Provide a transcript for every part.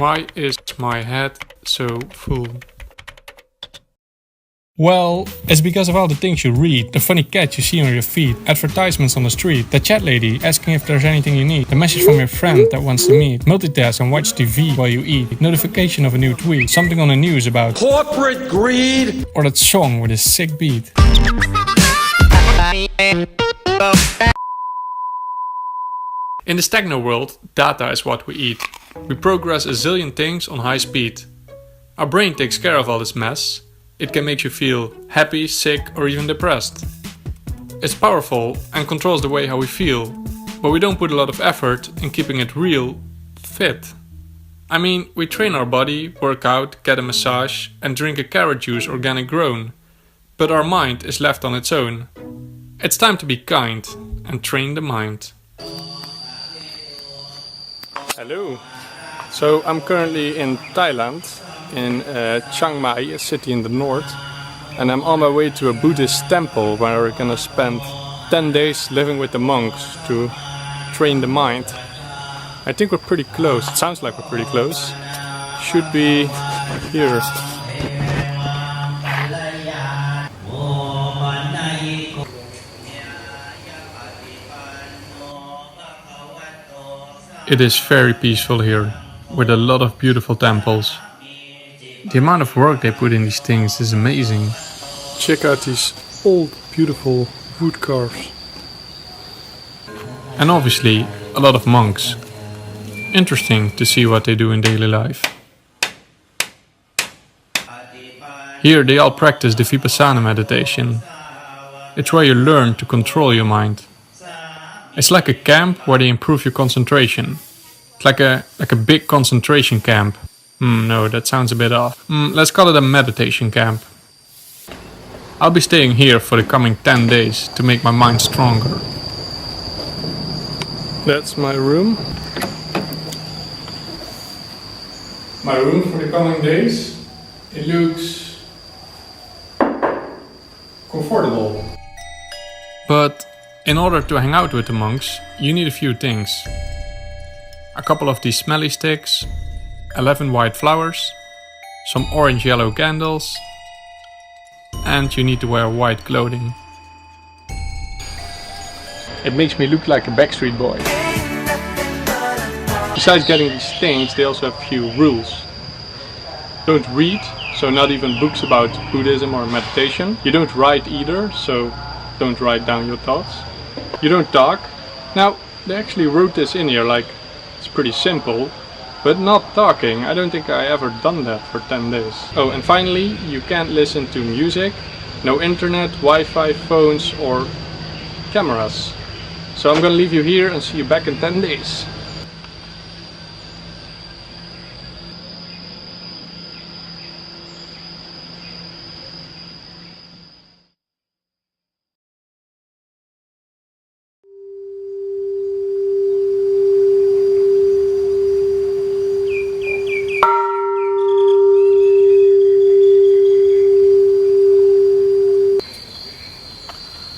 Why is my head so full? Well, it's because of all the things you read, the funny cat you see on your feed, advertisements on the street, the chat lady asking if there's anything you need, the message from your friend that wants to meet, multitask and watch TV while you eat, notification of a new tweet, something on the news about corporate greed, or that song with a sick beat. In the Stagno world, data is what we eat. We progress a zillion things on high speed. Our brain takes care of all this mess. It can make you feel happy, sick, or even depressed. It's powerful and controls the way how we feel, but we don't put a lot of effort in keeping it real, fit. I mean, we train our body, work out, get a massage, and drink a carrot juice organic grown. But our mind is left on its own. It's time to be kind and train the mind. Hello. So I'm currently in Thailand, in Chiang Mai, a city in the north, and I'm on my way to a Buddhist temple where we're gonna spend 10 days living with the monks to train the mind. I think we're pretty close. It sounds like we're pretty close. Should be here. It is very peaceful here, with a lot of beautiful temples. The amount of work they put in these things is amazing. Check out these old, beautiful wood carves. And obviously, a lot of monks. Interesting to see what they do in daily life. Here they all practice the Vipassana meditation. It's where you learn to control your mind. It's like a camp where they improve your concentration. It's like a big concentration camp. No, that sounds a bit off. Let's call it a meditation camp. I'll be staying here for the coming 10 days to make my mind stronger. That's my room. My room for the coming days? It looks comfortable. But in order to hang out with the monks, you need a few things. A couple of these smelly sticks, 11 white flowers, some orange-yellow candles, and you need to wear white clothing. It makes me look like a Backstreet Boy. Besides getting these things, they also have a few rules. Don't read, so not even books about Buddhism or meditation. You don't write either, so don't write down your thoughts. You don't talk. Now, they actually wrote this in here, like, it's pretty simple, but not talking. I don't think I ever done that for 10 days. Oh, and finally, you can't listen to music, no internet, Wi-Fi, phones, or cameras. So I'm gonna leave you here and see you back in 10 days.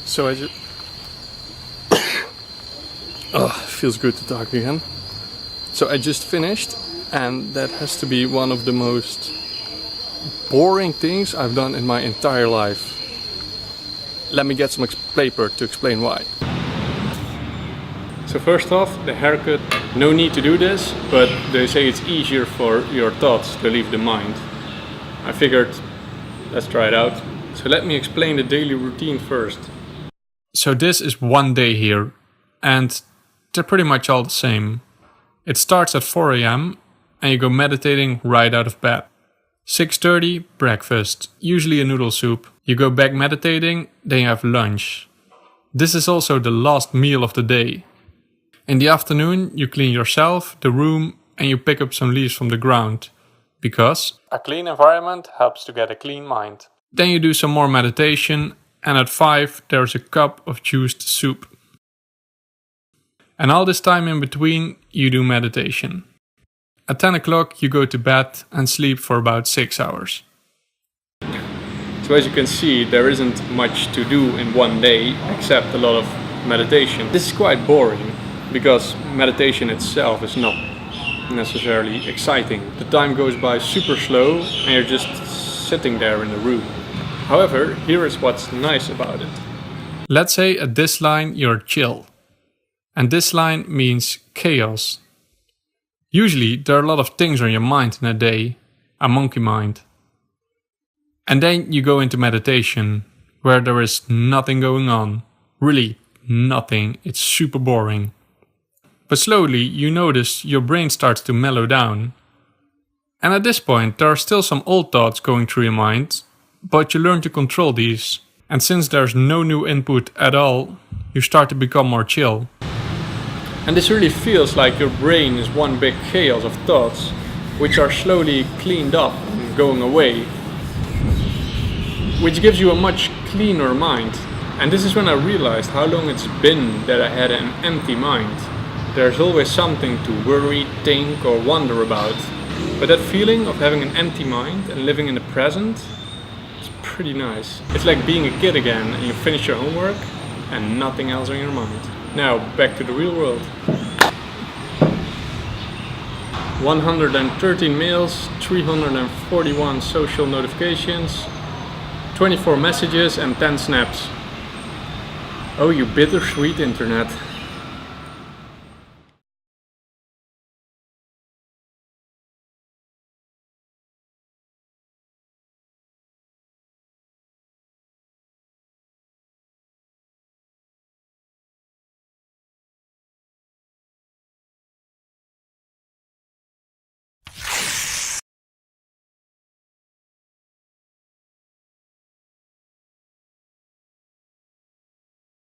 So I just... Oh, feels good to talk again. So I just finished, and that has to be one of the most boring things I've done in my entire life. Let me get some paper to explain why. So first off, the haircut. No need to do this, but they say it's easier for your thoughts to leave the mind. I figured, let's try it out. So let me explain the daily routine first. So this is one day here, and they're pretty much all the same. It starts at 4 AM and you go meditating right out of bed. 6:30, breakfast, usually a noodle soup. You go back meditating, then you have lunch. This is also the last meal of the day. In the afternoon, you clean yourself, the room, and you pick up some leaves from the ground. Because a clean environment helps to get a clean mind. Then you do some more meditation, and at 5 there's a cup of juiced soup. And all this time in between you do meditation. At 10 o'clock you go to bed and sleep for about 6 hours. So as you can see, there isn't much to do in one day except a lot of meditation. This is quite boring because meditation itself is not necessarily exciting. The time goes by super slow and you're just sitting there in the room. However, here is what's nice about it. Let's say at this line you're chill. And this line means chaos. Usually there are a lot of things on your mind in a day, a monkey mind. And then you go into meditation, where there is nothing going on. Really, nothing. It's super boring. But slowly you notice your brain starts to mellow down. And at this point there are still some old thoughts going through your mind, but you learn to control these. And since there's no new input at all, you start to become more chill. And this really feels like your brain is one big chaos of thoughts, which are slowly cleaned up and going away, which gives you a much cleaner mind. And this is when I realized how long it's been that I had an empty mind. There's always something to worry, think or wonder about. But that feeling of having an empty mind and living in the present is pretty nice. It's like being a kid again and you finish your homework and nothing else on your mind. Now back to the real world. 113 mails, 341 social notifications, 24 messages and 10 snaps. Oh, you bittersweet internet.